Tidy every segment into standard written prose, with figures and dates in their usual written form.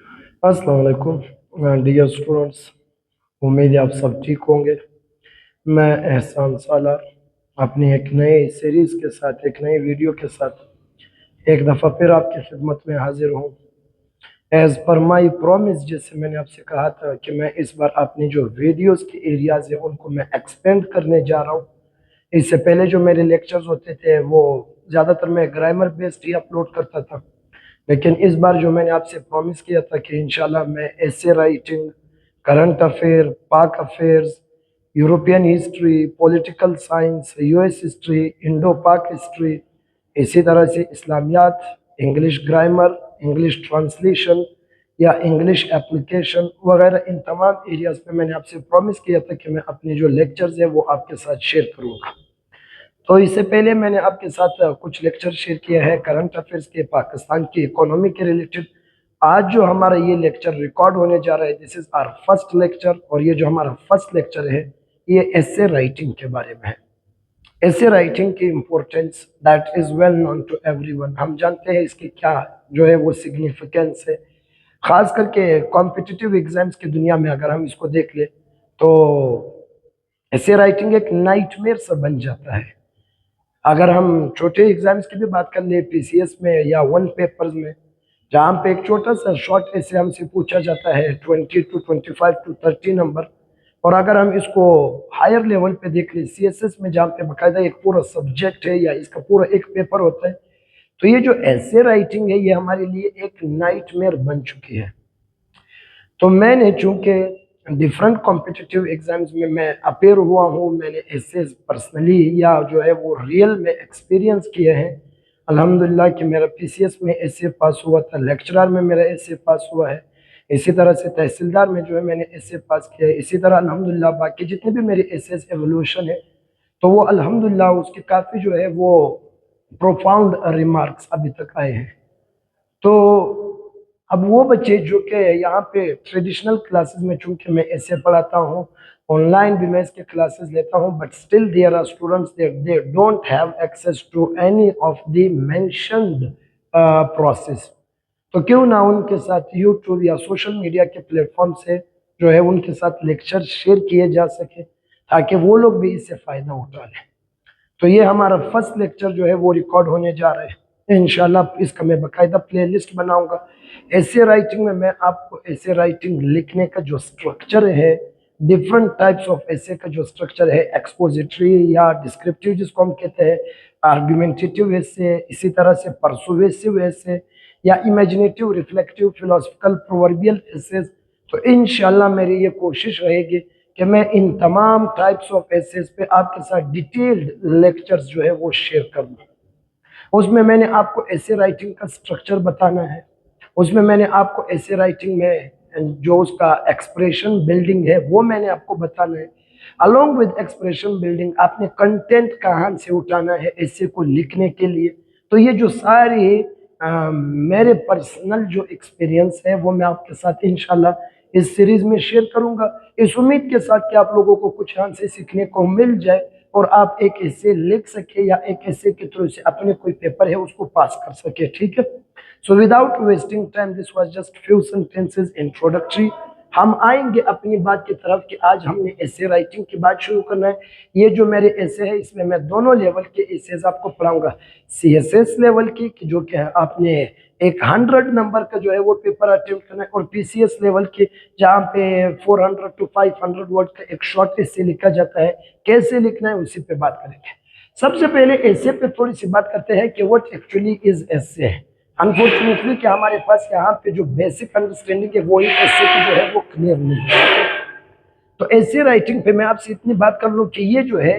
अस्सलाम वालेकुम dear students. उम्मीद है आप सब ठीक होंगे। मैं एहसान सालार अपनी एक नए सीरीज़ के साथ, एक नई वीडियो के साथ एक दफ़ा फिर आपकी खिदमत में हाजिर हूँ। एज़ पर माई प्रॉमिस, जैसे मैंने आपसे कहा था कि मैं इस बार अपनी जो वीडियोस के एरियाज़ हैं उनको मैं एक्सपेंड करने जा रहा हूँ। इससे पहले जो मेरे लेक्चर्स होते थे वो ज़्यादातर मैं ग्रामर बेस्ड ही अपलोड करता था, लेकिन इस बार जो मैंने आपसे प्रॉमिस किया था कि इंशाल्लाह मैं ऐसे राइटिंग, करंट अफेयर, पाक affairs, European history, political science, US history, Indo पाक हिस्ट्री, इसी तरह से इस्लामियात, इंग्लिश ग्रामर, इंग्लिश ट्रांसलेशन या इंग्लिश एप्लीकेशन वगैरह, इन तमाम एरियाज़ पे मैंने आपसे प्रॉमिस किया था कि मैं अपने जो लेक्चर्स हैं वो आपके साथ शेयर करूँगा। तो इससे पहले मैंने आपके साथ कुछ लेक्चर शेयर किया है करंट अफेयर्स के, पाकिस्तान की इकोनॉमी के रिलेटेड। आज जो हमारा ये लेक्चर रिकॉर्ड होने जा रहा है, this is our first lecture, और ये जो हमारा फर्स्ट लेक्चर है ये एसे राइटिंग के बारे में है। एसे राइटिंग की importance that is well known to everyone. हम जानते हैं इसकी क्या जो है वो सिग्निफिकेंस है। खास करके कॉम्पिटिटिव एग्जाम्स की दुनिया में अगर हम इसको देख ले तो एसे राइटिंग एक नाइटमेयर सा बन जाता है। अगर हम छोटे एग्जाम्स की भी बात कर ले, पीसीएस में या वन पेपर्स में, जहाँ पे एक छोटा सा शॉर्ट ऐसे हमसे पूछा जाता है 20 टू 25 टू 30 नंबर, और अगर हम इसको हायर लेवल पे देख ले सीएसएस में, जहाँ पे बाकायदा एक पूरा सब्जेक्ट है या इसका पूरा एक पेपर होता है, तो ये जो ऐसे राइटिंग है ये हमारे लिए एक नाइटमेयर बन चुकी है। तो मैंने चूंकि डिफरेंट कॉम्पिटिटिव एग्जाम्स में मैं अपेयर हुआ हूँ, मैंने ऐसे पर्सनली या जो है वो रियल में एक्सपीरियंस किए हैं। अल्हम्दुलिल्लाह कि मेरा पीसीएस में ऐसे पास हुआ था, लेक्चरर में मेरा ऐसे पास हुआ है, इसी तरह से तहसीलदार में जो है मैंने ऐसे पास किया है, इसी तरह अल्हम्दुलिल्लाह बाकी जितने भी मेरे ऐसे एवोल्यूशन है तो वो अल्हम्दुलिल्लाह उसके काफ़ी जो है वो प्रोफाउंड रिमार्क्स अभी तक आए हैं। तो अब वो बच्चे जो कि यहाँ पे ट्रेडिशनल क्लासेस में, चूंकि मैं ऐसे पढ़ाता हूँ, ऑनलाइन भी मैं इसके क्लासेस लेता हूँ, but still there are students they don't have access to any of the mentioned process. तो क्यों ना उनके साथ यूट्यूब या सोशल मीडिया के प्लेटफॉर्म से जो है उनके साथ लेक्चर शेयर किए जा सके, ताकि वो लोग भी इससे फ़ायदा उठा लें। तो ये हमारा फर्स्ट लेक्चर जो है वो रिकॉर्ड होने जा रहा है। इंशाल्लाह इसका मैं बाकायदा प्लेलिस्ट बनाऊंगा। ऐसे राइटिंग में मैं आपको ऐसे राइटिंग लिखने का जो स्ट्रक्चर है, डिफरेंट टाइप्स ऑफ ऐसे का जो स्ट्रक्चर है, एक्सपोजिटरी या डिस्क्रिप्टिव जिसको हम कहते हैं, आर्गुमेंटेटिव ऐसे, इसी तरह से परसुएसिव ऐसे, या इमेजिनेटिव, रिफ्लेक्टिव, फिलोसफिकल, प्रोवर्बियल ऐसे, तो इंशाल्लाह मेरी ये कोशिश रहेगी कि मैं इन तमाम टाइप्स ऑफ एसेस पे आपके साथ डिटेल्ड लेक्चर्स जो है वो शेयर करूँ। उसमें मैंने आपको ऐसे राइटिंग का स्ट्रक्चर बताना है, उसमें मैंने आपको ऐसे राइटिंग में जो उसका एक्सप्रेशन बिल्डिंग है वो मैंने आपको बताना है। अलोंग विद एक्सप्रेशन बिल्डिंग आपने कंटेंट कहाँ से उठाना है ऐसे को लिखने के लिए। तो ये जो सारी मेरे पर्सनल जो एक्सपीरियंस है वो मैं आपके साथ इंशाल्लाह इस सीरीज में शेयर करूंगा, इस उम्मीद के साथ कि आप लोगों को कुछ यहाँ से सीखने को मिल जाए और आप एक ऐसे लिख सके या एक ऐसे के थ्रू से अपने कोई पेपर है उसको पास कर सके। ठीक है। So without wasting time, this was just few sentences introductory. हम आएंगे अपनी बात की तरफ कि आज हमने ऐसे राइटिंग की बात शुरू करना है। ये जो मेरे ऐसे है इसमें मैं दोनों लेवल के एसेज आपको पढ़ाऊंगा, सीएसएस लेवल की कि जो कि आपने एक 100 नंबर का जो है वो पेपर अटेम्प्ट करना है, और पीसीएस लेवल की जहाँ पे 400 टू 500 वर्ड का एक शॉर्ट एसे लिखा जाता है, कैसे लिखना है उसी पे बात करेंगे। सबसे पहले एसे पे थोड़ी सी बात करते हैं कि व्हाट एक्चुअली इज एसे है। अनफॉर्चुनेटली कि हमारे पास यहाँ पे जो बेसिक अंडरस्टैंडिंग है वो एसे की जो है वो क्लियर नहीं है। तो ऐसे राइटिंग पे मैं आपसे इतनी बात कर लूँ कि ये जो है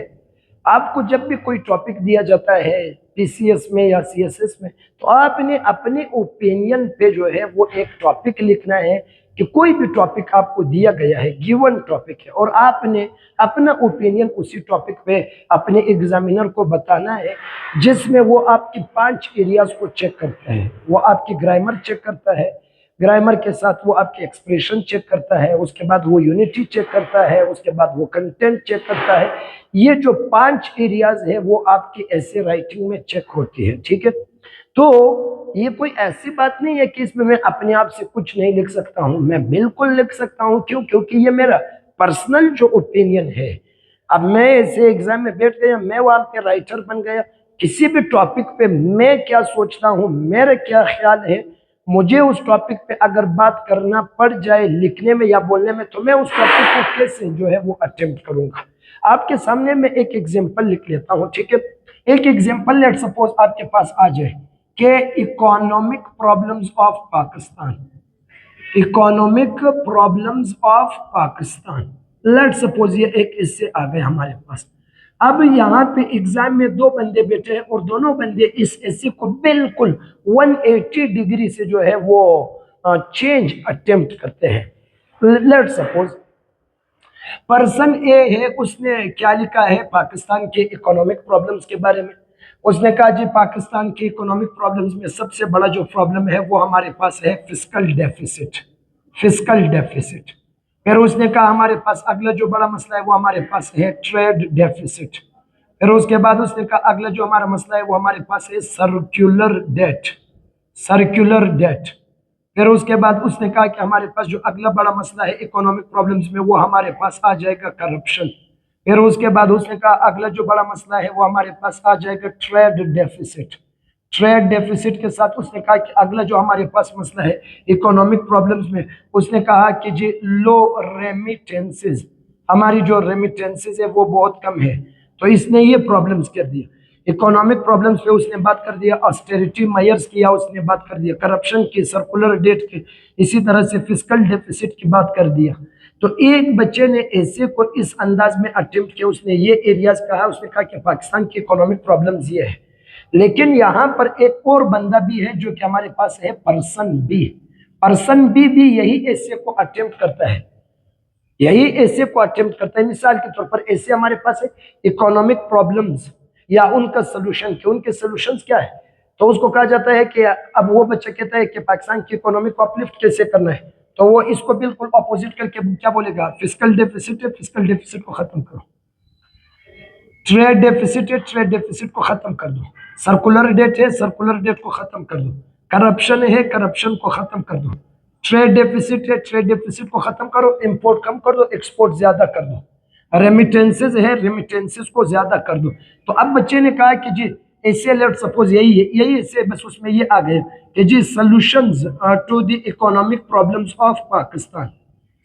आपको जब भी कोई टॉपिक दिया जाता है पीसीएस में या सीएसएस में, तो आपने अपने ओपिनियन पे जो है वो एक टॉपिक लिखना है कि कोई भी टॉपिक आपको दिया गया है, गिवन टॉपिक है, और आपने अपना ओपिनियन उसी टॉपिक पे अपने एग्जामिनर को बताना है, जिसमें वो आपकी 5 एरियाज को चेक करता है। वो आपकी ग्रामर चेक करता है, ग्रामर के साथ वो आपके एक्सप्रेशन चेक करता है, उसके बाद वो यूनिटी चेक करता है, उसके बाद वो कंटेंट चेक करता है। ये जो 5 एरियाज है वो आपकी ऐसे राइटिंग में चेक होती है। ठीक है। तो ये कोई ऐसी बात नहीं है कि इसमें मैं अपने आप से कुछ नहीं लिख सकता हूं, मैं बिल्कुल लिख सकता हूं। क्यों? क्योंकि ये मेरा पर्सनल जो ओपिनियन है। अब मैं ऐसे एग्जाम में बैठ गया, मैं वहां पे राइटर बन गया, किसी भी टॉपिक पे मैं क्या सोचता हूँ, मेरा क्या ख्याल है, मुझे उस टॉपिक पे अगर बात करना पड़ जाए लिखने में या बोलने में, तो मैं उस टॉपिक को कैसे जो है वो अटेम्प्ट करूंगा। आपके सामने मैं एक एग्जाम्पल लिख लेता हूँ, ठीक है। एक एग्जाम्पल लेट सपोज आपके पास आ जाए कि economic problems of Pakistan, economic problems of Pakistan, let suppose ये एक इससे आ गए हमारे पास। अब यहाँ पे एग्जाम में दो बंदे बैठे हैं और दोनों बंदे इस ऐसे को बिल्कुल 180 डिग्री से जो है वो चेंज अटेम्प्ट करते हैं। लेट सपोज पर्सन ए है, उसने क्या लिखा है पाकिस्तान के इकोनॉमिक प्रॉब्लम्स के बारे में। उसने कहा जी पाकिस्तान के इकोनॉमिक प्रॉब्लम्स में सबसे बड़ा जो प्रॉब्लम है वो हमारे पास है फिस्कल डेफिसिट, फिस्कल डेफिसिट। फिर उसने कहा हमारे पास अगला जो बड़ा मसला है वो हमारे पास है ट्रेड डेफिसिट। फिर उसके बाद उसने कहा अगला जो हमारा मसला है वो हमारे पास है सर्कुलर डेट, सर्कुलर डेट। फिर उसके बाद उसने कहा कि हमारे पास जो अगला बड़ा मसला है इकोनॉमिक प्रॉब्लम्स में वो हमारे पास आ जाएगा करप्शन। फिर उसके बाद उसने कहा अगला जो बड़ा मसला है वो हमारे पास आ जाएगा ट्रेड डेफिसिट। ट्रेड डेफिसिट के साथ उसने कहा कि अगला जो हमारे पास मसला है इकोनॉमिक प्रॉब्लम्स में, उसने कहा कि जी लो रेमिटेंसेस, हमारी जो रेमिटेंसेस है वो बहुत कम है। तो इसने ये प्रॉब्लम्स कर दिया। इकोनॉमिक प्रॉब्लम्स पे उसने बात कर दिया, ऑस्टेरिटी मेयर्स किया उसने बात कर दिया, करप्शन की, सर्कुलर डेट की, इसी तरह से फिस्कल डेफिसिट की बात कर दिया। तो एक बच्चे ने ऐसे को इस अंदाज में अटेम्प्ट किया, उसने ये एरियाज कहा, उसने कहा कि पाकिस्तान की इकोनॉमिक प्रॉब्लम्स ये है। लेकिन यहाँ पर एक और बंदा भी है जो कि हमारे पास है पर्सन बी। पर्सन बी भी यही ऐसे को अटेम्प्ट करता है, यही ऐसे को अटेम्प्ट करता है। मिसाल के तौर पर ऐसे हमारे पास है इकोनॉमिक प्रॉब्लम्स या उनका सोल्यूशन, कि उनके सोल्यूशंस क्या है। तो उसको कहा जाता है कि अब वो बच्चा कहता है कि पाकिस्तान की इकोनॉमी को अपलिफ्ट कैसे करना है, तो वो इसको बिल्कुल अपोजिट करके क्या बोलेगा, फिस्कल डेफिसिट है, फिस्कल डेफिसिट को खत्म करो। ट्रेड डेफिसिट है, ट्रेड डेफिसिट को खत्म कर दो। सर्कुलर डेट है, सर्कुलर डेट को खत्म कर दो। करप्शन है, करप्शन को खत्म कर दो। ट्रेड डेफिसिट है, ट्रेड डेफिसिट को खत्म करो। इंपोर्ट कम कर दो, एक्सपोर्ट ज्यादा कर दो। रेमिटेंसेज है, रेमिटेंसेज को ज्यादा कर दो। तो अब बच्चे ने कहा कि जी ऐसे लेट सपोज यही है, यही ऐसे बस उसमें ये आ गए कि जी solutions to the economic problems of Pakistan,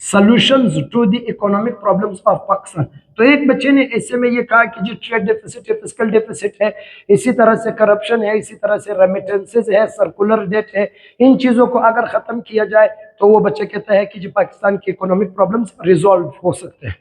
solutions to the economic problems of Pakistan. तो एक बच्चे ने ऐसे में ये कहा कि जी ट्रेड डेफिसिट है, फिस्कल डेफिसिट है, इसी तरह से करप्शन है, इसी तरह से रेमिटेंसेज है, सर्कुलर डेट है, इन चीजों को अगर खत्म किया जाए तो वो बच्चे कहता है कि जी पाकिस्तान की इकोनॉमिक प्रॉब्लम्स रिजॉल्व हो सकते हैं।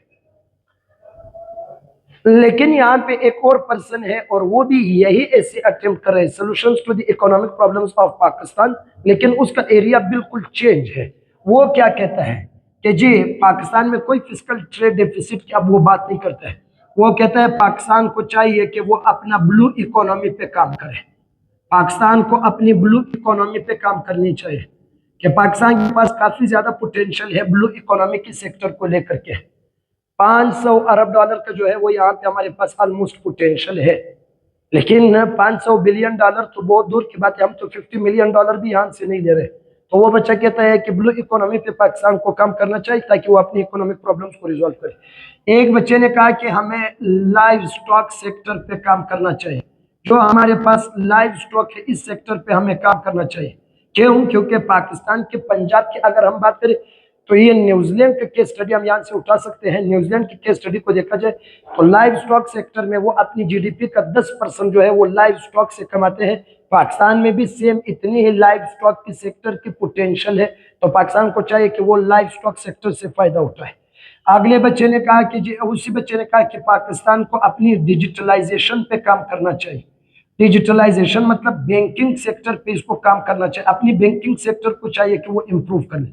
लेकिन यहाँ पे एक और पर्सन है और वो भी यही ऐसे अटेम्प्ट कर रहे हैं solutions to the economic problems of Pakistan, लेकिन उसका एरिया बिल्कुल चेंज है। वो क्या कहता है कि जी पाकिस्तान में कोई फिस्कल ट्रेड डेफिसिट की अब वो बात नहीं करता है। वो कहता है पाकिस्तान को चाहिए कि वो अपना ब्लू इकोनॉमी पे काम करे, पाकिस्तान को अपनी ब्लू इकोनॉमी पे काम करनी चाहिए, कि पाकिस्तान के पास काफी ज्यादा पोटेंशियल है ब्लू इकोनॉमी के सेक्टर को लेकर के। 500 अरब डॉलर का जो है वो यहाँ पे हमारे पास ऑलमोस्ट पोटेंशियल है। लेकिन 500 बिलियन डॉलर तो बहुत दूर की बात है, हम तो 50 मिलियन डॉलर भी यहाँ से नहीं ले रहे। तो वो बच्चा कहता है कि ब्लू इकोनॉमी पे पाकिस्तान को काम करना चाहिए ताकि वो अपनी इकोनॉमिक प्रॉब्लम्स को रिजॉल्व करे। एक बच्चे ने कहा कि हमें लाइव स्टॉक सेक्टर पे काम करना चाहिए, जो हमारे पास लाइव स्टॉक है इस सेक्टर पे हमें काम करना चाहिए। क्यों? क्योंकि पाकिस्तान के पंजाब की अगर हम बात करें तो ये न्यूजीलैंड का केस स्टडी हम यहाँ से उठा सकते हैं। न्यूजीलैंड की केस स्टडी को देखा जाए तो लाइव स्टॉक सेक्टर में वो अपनी जीडीपी का 10% जो है वो लाइव स्टॉक से कमाते हैं। पाकिस्तान में भी सेम इतनी ही लाइव स्टॉक की सेक्टर की पोटेंशियल है, तो पाकिस्तान को चाहिए कि वो लाइव स्टॉक सेक्टर से फायदा उठाए। अगले बच्चे ने कहा कि जी, उसी बच्चे ने कहा कि पाकिस्तान को अपनी डिजिटलाइजेशन पे काम करना चाहिए। डिजिटलाइजेशन मतलब बैंकिंग सेक्टर पे इसको काम करना चाहिए, अपनी बैंकिंग सेक्टर को चाहिए कि वो इम्प्रूव कर ले।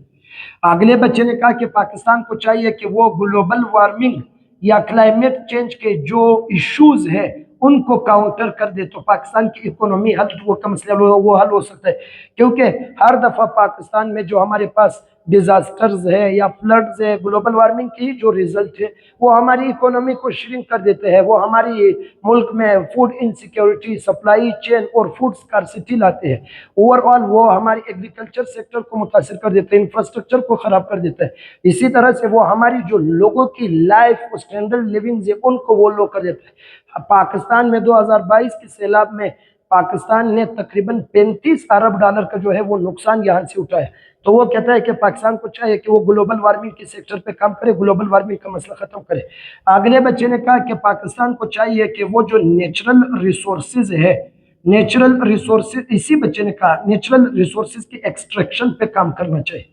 अगले बच्चे ने कहा कि पाकिस्तान को चाहिए कि वो ग्लोबल वार्मिंग या क्लाइमेट चेंज के जो इश्यूज है उनको काउंटर कर दे, तो पाकिस्तान की इकोनॉमी हल वो का मसला वो हल हो सकता है। क्योंकि हर दफा पाकिस्तान में जो हमारे पास डिजास्टर्स है या फ्लड्स है, ग्लोबल वार्मिंग की जो रिजल्ट है वो हमारी इकोनॉमी को श्रिंक कर देते हैं, वो हमारी मुल्क में फूड इनसिक्योरिटी, सप्लाई चेन और फूड स्कार्सिटी लाते हैं। ओवरऑल वो हमारी एग्रीकल्चर सेक्टर को मुतासर कर देते हैं, इंफ्रास्ट्रक्चर को खराब कर देता है। इसी तरह से वो हमारी जो लोगों की लाइफ स्टैंडर्ड लिविंग है उनको वो लो कर देता है। पाकिस्तान में 2022 के सैलाब में पाकिस्तान ने तकरीबन 35 अरब डॉलर का जो है वो नुकसान यहाँ से उठाया। तो वो कहता है कि पाकिस्तान को चाहिए कि वो ग्लोबल वार्मिंग के सेक्टर पे काम करे, ग्लोबल वार्मिंग का मसला खत्म करे। अगले बच्चे ने कहा कि पाकिस्तान को चाहिए कि वो जो नेचुरल रिसोर्सेज है, नेचुरल रिसोर्सेज, इसी बच्चे ने कहा नेचुरल रिसोर्सेज की एक्सट्रैक्शन पे काम करना चाहिए।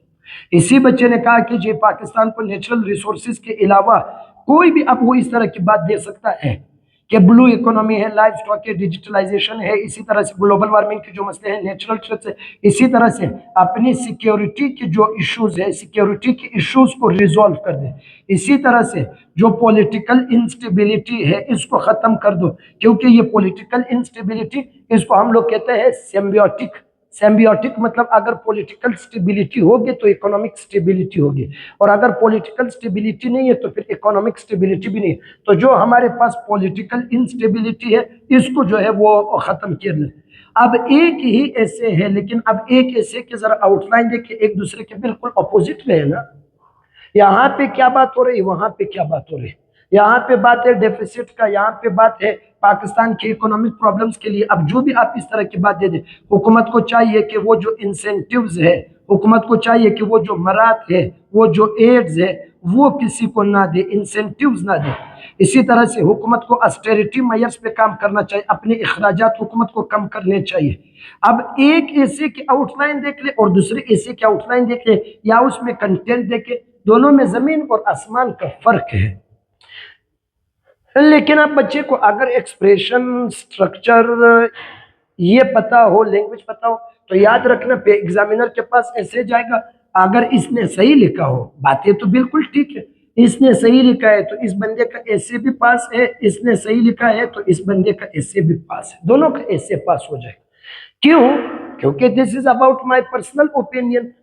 इसी बच्चे ने कहा कि जी पाकिस्तान को नेचुरल रिसोर्सेज के अलावा कोई भी, अब वो इस तरह की बात दे सकता है कि ब्लू इकोनॉमी है, लाइफ स्टॉक है, डिजिटलाइजेशन है, इसी तरह से ग्लोबल वार्मिंग के जो मसले हैं, नेचुरल थ्रेट्स है, इसी तरह से अपनी सिक्योरिटी के जो इश्यूज है, सिक्योरिटी के इश्यूज को रिजॉल्व कर दे। इसी तरह से जो पॉलिटिकल इंस्टेबिलिटी है इसको खत्म कर दो, क्योंकि ये पॉलिटिकल इंस्टेबिलिटी, इसको हम लोग कहते हैं सिम्बियोटिक। सिम्बियोटिक मतलब अगर पॉलिटिकल स्टेबिलिटी होगी तो इकोनॉमिक स्टेबिलिटी होगी, और अगर पॉलिटिकल स्टेबिलिटी नहीं है तो फिर इकोनॉमिक स्टेबिलिटी भी नहीं। तो जो हमारे पास पॉलिटिकल इंस्टेबिलिटी है इसको जो है वो खत्म कर ले। अब एक ही ऐसे है, लेकिन अब एक ऐसे के जरा आउटलाइन देखिए, एक दूसरे के बिल्कुल अपोजिट में है ना। यहाँ पे क्या बात हो रही, वहां पे क्या बात हो रही। यहाँ पे बात है डेफिसिट का, यहाँ पे बात है पाकिस्तान के इकोनॉमिक प्रॉब्लम्स के लिए। अब जो भी आप इस तरह की बात दे दे, हुकूमत को चाहिए कि वो जो इंसेंटिव्स है, हुकूमत को चाहिए कि वो जो मरात है, वो जो एड्स है, वो किसी को ना दे, इंसेंटिव्स ना दे। इसी तरह से हुकूमत को ऑस्टेरिटी मेयर्स पे काम करना चाहिए, अपने अखराजात हुकूमत को कम करने चाहिए। अब एक ऐसे की आउटलाइन देख ले और दूसरे ऐसे की आउटलाइन देख ले, या उसमें कंटेंट देखे, दोनों में जमीन और आसमान का फर्क है। लेकिन आप बच्चे को अगर एक्सप्रेशन, स्ट्रक्चर ये पता हो, लैंग्वेज पता हो, तो याद रखना पे एग्जामिनर के पास ऐसे जाएगा। अगर इसने सही लिखा हो, बातें तो बिल्कुल ठीक है, इसने सही लिखा है तो इस बंदे का ऐसे भी पास है, इसने सही लिखा है तो इस बंदे का ऐसे भी पास है, दोनों का ऐसे पास हो जाएगा। क्यों? क्योंकि this is about my personal opinion.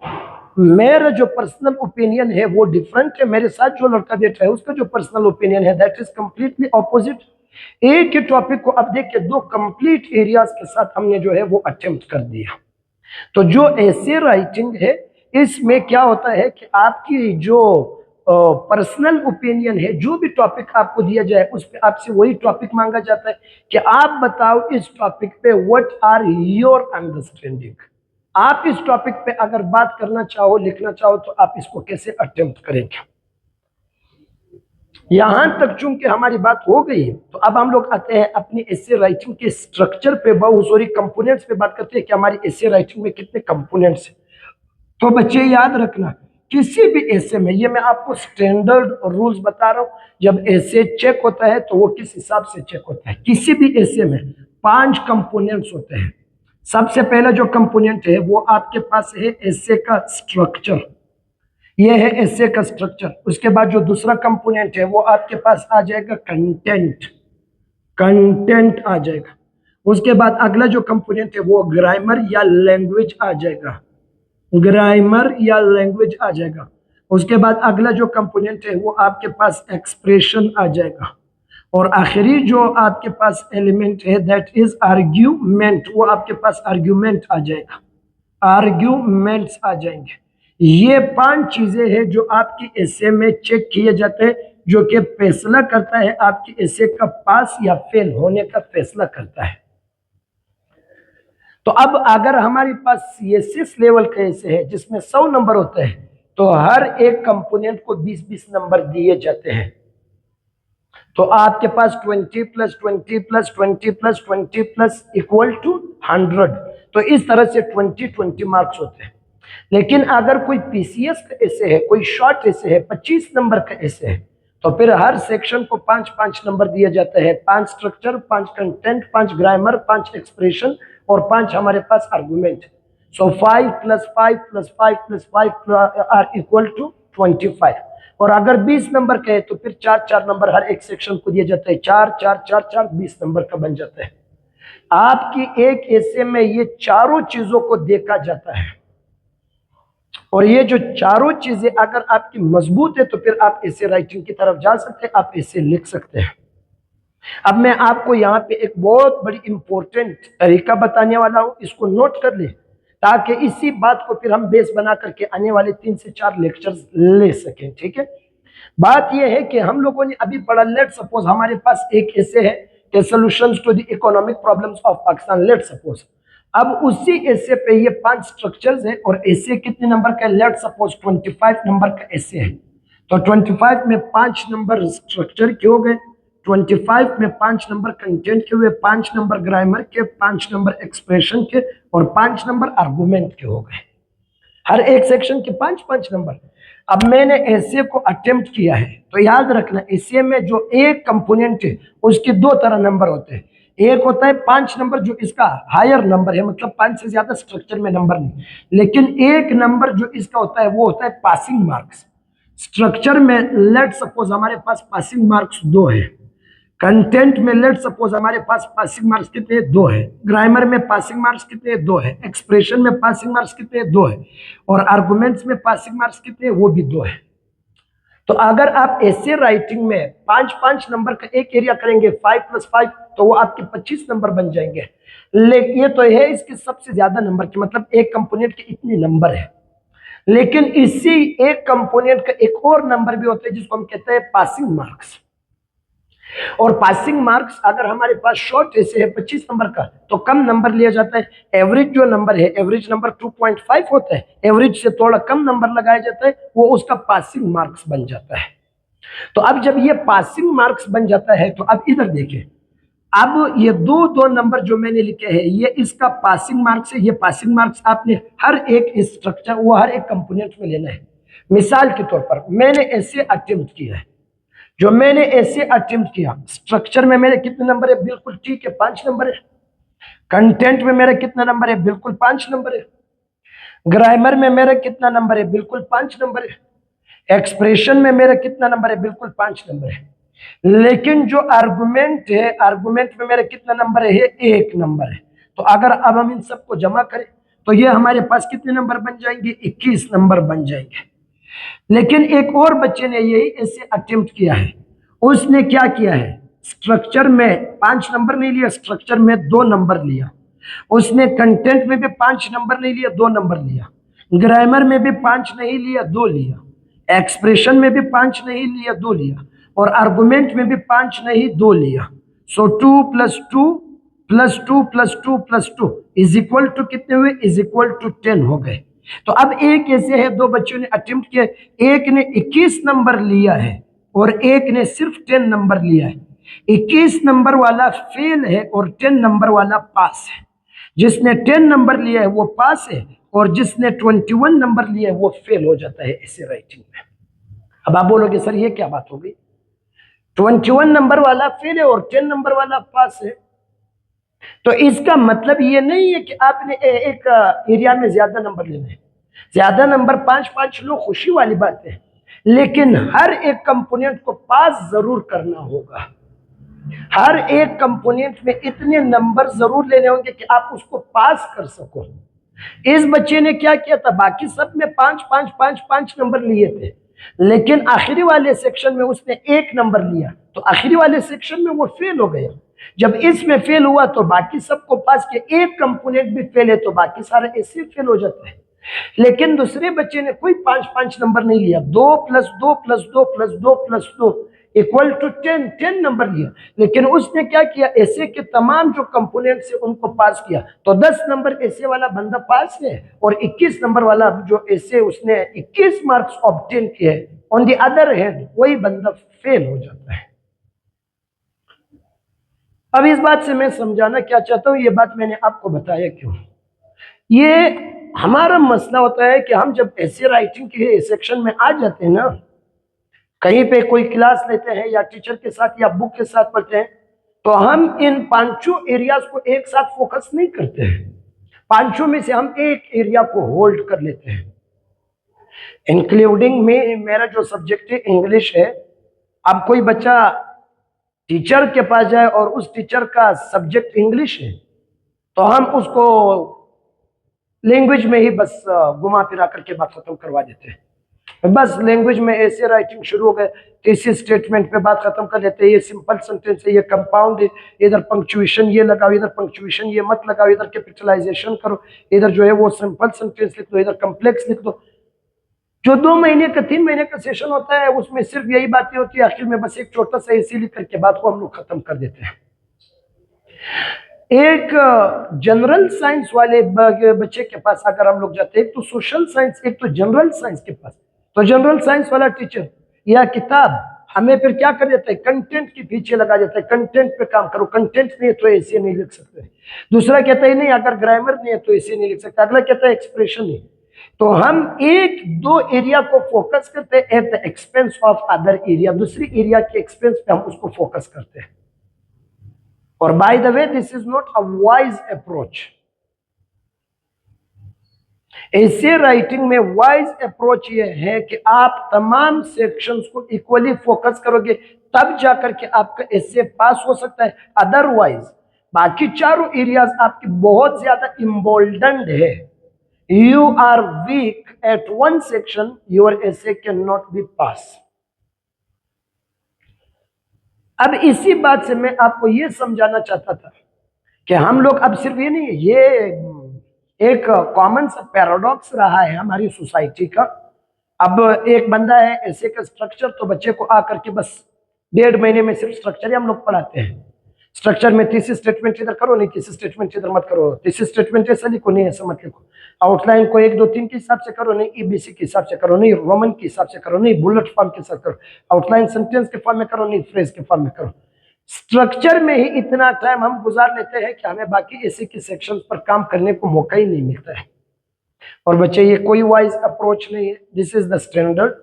मेरा जो पर्सनल ओपिनियन है वो डिफरेंट है, मेरे साथ जो लड़का बैठा है उसका जो पर्सनल ओपिनियन है दैट इज कंप्लीटली ऑपोजिट। एक ही टॉपिक को अब देखिए दो कंप्लीट एरियाज के साथ हमने जो है वो अटेम्प्ट कर दिया। तो जो ऐसे राइटिंग है इसमें क्या होता है कि आपकी जो पर्सनल ओपिनियन है, जो भी टॉपिक आपको दिया जाए उस पर आपसे वही टॉपिक मांगा जाता है कि आप बताओ इस टॉपिक पे व्हाट आर योर अंडरस्टैंडिंग। आप इस टॉपिक पे अगर बात करना चाहो, लिखना चाहो, तो आप इसको कैसे अटेम्प्ट करेंगे। यहां तक चूंकि हमारी बात हो गई, तो अब हम लोग आते हैं अपनी एसे राइटिंग के स्ट्रक्चर पे, बहुत सॉरी कंपोनेंट्स पे बात करते हैं कि हमारी एसे राइटिंग में कितने कंपोनेंट्स हैं। तो बच्चे याद रखना, किसी भी एसे में, ये मैं आपको स्टैंडर्ड रूल्स बता रहा हूं, जब एसे चेक होता है तो वो किस हिसाब से चेक होता है। किसी भी एसे में 5 कंपोनेंट्स होते हैं। सबसे पहला जो कंपोनेंट है वो आपके पास है एसे का स्ट्रक्चर, ये है एसे का स्ट्रक्चर। उसके बाद जो दूसरा कंपोनेंट है वो आपके पास आ जाएगा कंटेंट, कंटेंट आ जाएगा। उसके बाद अगला जो कंपोनेंट है वो ग्रामर या लैंग्वेज आ जाएगा, ग्रामर या लैंग्वेज आ जाएगा। उसके बाद अगला जो कंपोनेंट है वो आपके पास एक्सप्रेशन आ जाएगा, और आखिरी जो आपके पास एलिमेंट है दैट इज आर्ग्यूमेंट, वो आपके पास आर्ग्यूमेंट आ जाएगा, आर्ग्यूमेंट्स आ जाएंगे। ये 5 चीजें हैं जो आपकी एसे में चेक किए जाते हैं, जो कि फैसला करता है आपकी एसे का पास या फेल होने का फैसला करता है। तो अब अगर हमारे पास सीएसएस लेवल का एसे है जिसमें 100 नंबर होते हैं, तो हर एक कंपोनेंट को 20-20 नंबर दिए जाते हैं। तो आपके पास 20 + 20 + 20 + 20 + इक्वल टू 100। तो इस तरह से 20 मार्क्स होते हैं। लेकिन अगर कोई पीसीएस का एसे है, कोई शॉर्ट एसे है, 25 नंबर का एसे है, तो फिर हर सेक्शन को 5-5 नंबर दिए जाते हैं। 5 स्ट्रक्चर, 5 कंटेंट, 5 ग्रामर, 5 एक्सप्रेशन और 5 हमारे पास argument. So 5 + 5 + 5 + 5 are equal to 25। और अगर 20 नंबर का है तो फिर 4-4 नंबर हर एक सेक्शन को दिए जाते हैं। 4-4-4-4 20 नंबर का बन जाता है। आपकी एक एसे में ये चारों चीजों को देखा जाता है। और ये जो चारों चीजें अगर आपकी मजबूत है तो फिर आप ऐसे राइटिंग की तरफ जा सकते हैं, आप ऐसे लिख सकते हैं। अब मैं आपको यहाँ पे एक बहुत बड़ी इंपॉर्टेंट तरीका बताने वाला हूँ, इसको नोट कर ले ताकि इसी बात को फिर हम बेस बना करके आने वाले 3 से 4 लेक्चर्स ले सकें। ठीक है, बात यह है कि हम लोगों ने अभी पढ़ा, लेट सपोज हमारे पास एक ऐसे है कि solutions to the economic problems of Pakistan, let suppose. अब उसी ऐसे पे ये 5 स्ट्रक्चर्स हैं और ऐसे कितने नंबर का, लेट सपोज 25 नंबर का ऐसे है। तो 25 में 5 नंबर स्ट्रक्चर के हो गए, 25 में 5 नंबर कंटेंट के हुए, 5 नंबर ग्रामर के, 5 नंबर एक्सप्रेशन के और 5 नंबर आर्गुमेंट के हो गए। हर एक सेक्शन के 5-5 नंबर। अब मैंने ऐसे को अटेम्प्ट किया है तो याद रखना, ऐसे में जो एक कंपोनेंट है उसके 2 तरह नंबर होते हैं। एक होता है 5 नंबर जो इसका हायर नंबर है, मतलब 5 से ज्यादा स्ट्रक्चर में नंबर नहीं, लेकिन एक नंबर जो इसका होता है वो होता है पासिंग मार्क्स। स्ट्रक्चर में लेट सपोज हमारे पास पासिंग मार्क्स 2 है, कंटेंट में लेट सपोज हमारे पास पासिंग मार्क्स कितने, 2 है, ग्रामर में पासिंग मार्क्स कितने, 2 है, एक्सप्रेशन में पासिंग मार्क्स कितने, 2 है, और आर्गुमेंट्स में पासिंग मार्क्स कितने, वो भी 2 है। तो अगर आप ऐसे राइटिंग में 5-5 नंबर का एक एरिया करेंगे 5 + 5 तो वो आपके 25 नंबर बन जाएंगे। लेकिन ये तो है इसके सबसे ज्यादा नंबर के, मतलब एक कंपोनेंट के इतने नंबर है। लेकिन इसी एक कंपोनेंट का एक और नंबर भी होता है जिसको हम कहते हैं पासिंग मार्क्स। और पासिंग मार्क्स अगर हमारे पास शॉर्ट ऐसे है 25 नंबर का तो कम नंबर लिया जाता है। एवरेज जो नंबर है, एवरेज नंबर 2.5 होता है, एवरेज से थोड़ा कम नंबर लगाया जाता है, वो उसका पासिंग मार्क्स बन जाता है। तो अब जब ये पासिंग मार्क्स बन जाता है तो अब इधर देखिए, अब ये दो नंबर जो मैंने लिखे हैं ये इसका पासिंग मार्क्स है। ये पासिंग मार्क्स आपने हर एक स्ट्रक्चर वो हर एक कंपोनेंट में लेना है। मिसाल के तौर पर मैंने ऐसे अटेम्प्ट किया है, जो मैंने ऐसे अटेम्प्ट किया, स्ट्रक्चर में मेरे कितने नंबर है, बिल्कुल ठीक है 5 नंबर है। कंटेंट में मेरा कितना नंबर है, बिल्कुल 5 नंबर है। ग्रामर में मेरा कितना नंबर है, बिल्कुल 5 नंबर है। एक्सप्रेशन में मेरा कितना नंबर है, बिल्कुल 5 नंबर है। लेकिन जो आर्गुमेंट है, आर्गुमेंट में मेरा कितना नंबर है, 1 नंबर है। तो अगर अब हम इन सबको जमा करें तो ये हमारे पास कितने नंबर बन जाएंगे, 21 नंबर बन जाएंगे। लेकिन एक और बच्चे ने यही ऐसे अटेम्प्ट किया है, उसने क्या किया है, स्ट्रक्चर में 5 नंबर नहीं लिया, स्ट्रक्चर में 2 नंबर लिया। उसने कंटेंट में भी 5 नंबर नहीं लिया, 2 नंबर लिया। ग्रामर में भी 5 नहीं लिया, 2 लिया। एक्सप्रेशन में भी 5 नहीं लिया, 2 लिया। और आर्गुमेंट में भी 5 नहीं, 2 लिया। सो 2 + 2 + 2 + 2 + 2 इज इक्वल टू कितने हुए, इज इक्वल टू 10 हो गए। तो अब एक ऐसे है, 2 बच्चों ने अटेम्प्ट किया, एक ने 21 नंबर लिया है और एक ने सिर्फ 10 नंबर लिया है। 21 नंबर वाला फेल है और 10 नंबर वाला पास है। जिसने 10 नंबर लिया है वो पास है और जिसने 21 नंबर लिया है वो फेल हो जाता है ऐसे राइटिंग में। अब आप बोलोगे सर ये क्या बात हो गई, 21 नंबर वाला फेल है और 10 नंबर वाला पास है। तो इसका मतलब ये नहीं है कि आपने एक एरिया में ज्यादा नंबर लेने हैं। ज्यादा नंबर 5-5 लो, खुशी वाली बात है, लेकिन हर एक कंपोनेंट को पास जरूर करना होगा। हर एक कंपोनेंट में इतने नंबर जरूर लेने होंगे कि आप उसको पास कर सको। इस बच्चे ने क्या किया था, बाकी सब में 5-5-5-5 नंबर लिए थे, लेकिन आखिरी वाले सेक्शन में उसने 1 नंबर लिया, तो आखिरी वाले सेक्शन में वो फेल हो गया। जब इसमें फेल हुआ तो बाकी सबको पास किया, एक कंपोनेंट भी फेल है तो बाकी सारे ऐसे फेल हो जाते हैं। लेकिन दूसरे बच्चे ने कोई 5-5 नंबर नहीं लिया, 2 + 2 + 2 + 2 + 2 इक्वल टू 10 नंबर लिया। लेकिन उसने क्या किया, ऐसे के तमाम जो कंपोनेंट्स है उनको पास किया, तो 10 नंबर ऐसे वाला बंदा पास है और 21 नंबर वाला जो ऐसे उसने 21 मार्क्स ऑब्टेन किए, ऑन द अदर हैंड वही बंदा फेल हो जाता है। अब इस बात से मैं समझाना क्या चाहता हूं, ये बात मैंने आपको बताया क्यों। ये हमारा मसला होता है कि हम जब ऐसे राइटिंग के सेक्शन में आ जाते हैं ना, कहीं पे कोई क्लास लेते हैं या टीचर के साथ या बुक के साथ पढ़ते हैं, तो हम इन 5 एरियाज को एक साथ फोकस नहीं करते हैं। 5 में से हम एक एरिया को होल्ड कर लेते हैं। इंक्लूडिंग में मेरा जो सब्जेक्ट है इंग्लिश है। अब कोई बच्चा टीचर के पास जाए और उस टीचर का सब्जेक्ट इंग्लिश है तो हम उसको लैंग्वेज में ही बस घुमा फिरा करके बात खत्म करवा देते हैं। बस लैंग्वेज में ऐसे राइटिंग शुरू हो गए, इसी स्टेटमेंट पे बात खत्म कर लेते हैं। ये सिंपल सेंटेंस है, ये कंपाउंड है, इधर पंक्चुएशन ये लगाओ, इधर पंक्चुएशन ये मत लगाओ, इधर कैपिटलाइजेशन करो, इधर जो है वो सिंपल सेंटेंस लिख दो, इधर कम्प्लेक्स लिख दो। जो 2 महीने का 3 महीने का सेशन होता है उसमें सिर्फ यही बातें होती है, आखिर में बस एक छोटा सा ऐसे लिख करके बात को हम लोग खत्म कर देते हैं। एक जनरल साइंस वाले बच्चे के पास अगर हम लोग जाते हैं, एक तो सोशल साइंस, एक तो जनरल साइंस के पास, तो जनरल साइंस वाला टीचर या किताब हमें फिर क्या कर देता है, कंटेंट के पीछे लगा देता है, कंटेंट पे काम करो, कंटेंट नहीं है तो ऐसे नहीं लिख सकते। दूसरा कहता है नहीं अगर ग्रामर नहीं है तो ऐसे नहीं लिख सकते। अगला कहता है एक्सप्रेशन नहीं। तो हम 1-2 एरिया को फोकस करते हैं at the expense of other area, दूसरी एरिया के एक्सपेंस पे हम उसको फोकस करते हैं। और by the way this is not a wise approach. ऐसे राइटिंग में वाइज अप्रोच ये है कि आप तमाम सेक्शंस को इक्वली फोकस करोगे, तब जाकर के आपका ऐसे पास हो सकता है। अदरवाइज बाकी चारों एरियाज आपके बहुत ज्यादा इम्बोल्डन्ड है, you are weak at one section, your essay can not be pass. अब इसी बात से मैं आपको यह समझाना चाहता था कि हम लोग अब सिर्फ ये नहीं है, ये एक कॉमन सा पैराडॉक्स रहा है हमारी सोसाइटी का। अब एक बंदा है ऐसे का स्ट्रक्चर, तो बच्चे को आकर के बस 1.5 महीने में सिर्फ स्ट्रक्चर ही हम लोग पढ़ाते हैं। स्ट्रक्चर में तीसरी स्टेटमेंट इधर करो, नहीं तीसरी स्टेटमेंट इधर मत करो, तीसरी स्टेटमेंट ऐसा लिखो, नहीं ऐसा मत लिखो, आउटलाइन को 1 2 3 के हिसाब से करो, नहीं ईबीसी के हिसाब से करो, नहीं रोमन के हिसाब से करो, नहीं बुलेट फॉर्म के साथ करो, आउटलाइन सेंटेंस के फॉर्म में करो, नहीं फ्रेज के फॉर्म में करो। स्ट्रक्चर में ही इतना टाइम हम गुजार लेते हैं कि हमें बाकी ऐसे के सेक्शन पर काम करने को मौका ही नहीं मिलता है। और बच्चे ये कोई वाइज अप्रोच नहीं है, this is the standard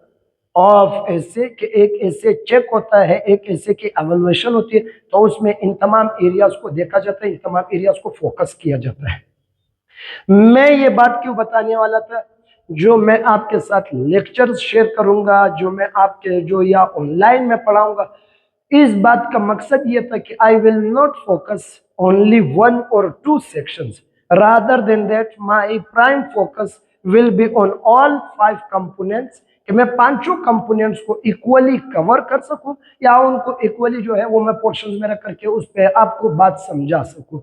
of ऐसे कि एक ऐसे चेक होता है, एक ऐसे की एवल्यूएशन होती है, तो उसमें इन तमाम एरियाज को देखा जाता है, इन तमाम एरियाज को फोकस किया जाता है। मैं ये बात क्यों बताने वाला था, जो मैं आपके साथ लेक्चर्स शेयर करूंगा, जो मैं आपके जो या ऑनलाइन में पढ़ाऊंगा, इस बात का मकसद ये था कि I will not focus only 1 or 2 sections, rather than that my prime focus will be on all 5 components, कि मैं 5 कंपोनेंट्स को इक्वली कवर कर सकूं या उनको इक्वली जो है वो मैं पोर्शंस में रख करके उस पर आपको बात समझा सकूं।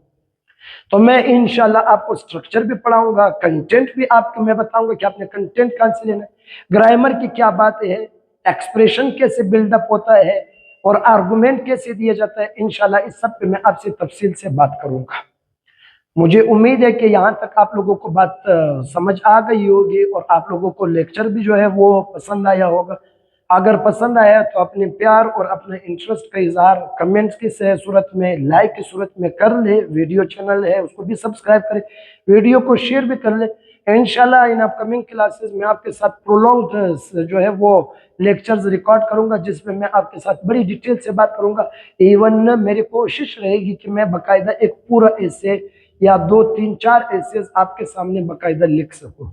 तो मैं इंशाल्लाह आपको स्ट्रक्चर भी पढ़ाऊंगा, कंटेंट भी आपको मैं बताऊंगा कि आपने कंटेंट कहां से लेना है, ग्रामर की क्या बात है, एक्सप्रेशन कैसे बिल्डअप होता है और आर्गुमेंट कैसे दिया जाता है। इंशाल्लाह इस सब पे मैं आपसे तफसील से बात करूंगा। मुझे उम्मीद है कि यहाँ तक आप लोगों को बात समझ आ गई होगी और आप लोगों को लेक्चर भी जो है वो पसंद आया होगा। अगर पसंद आया तो अपने प्यार और अपने इंटरेस्ट का इजहार कमेंट्स की सूरत में, लाइक की सूरत में कर ले। वीडियो चैनल है उसको भी सब्सक्राइब करें, वीडियो को शेयर भी कर ले। इंशाल्लाह इन अपकमिंग क्लासेस में आपके साथ प्रोलॉन्ग्ड जो है वो लेक्चर्स रिकॉर्ड करूंगा, जिसमें मैं आपके साथ बड़ी डिटेल से बात करूंगा। इवन मेरी कोशिश रहेगी कि मैं बाकायदा एक पूरा ऐसे या 2 3 4 एसेज आपके सामने बाकायदा लिख सकूं।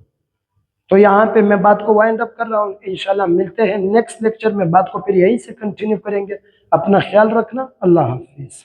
तो यहाँ पे मैं बात को वाइंड अप कर रहा हूँ। इंशाल्लाह मिलते हैं नेक्स्ट लेक्चर में, बात को फिर यहीं से कंटिन्यू करेंगे। अपना ख्याल रखना, अल्लाह हाफिज।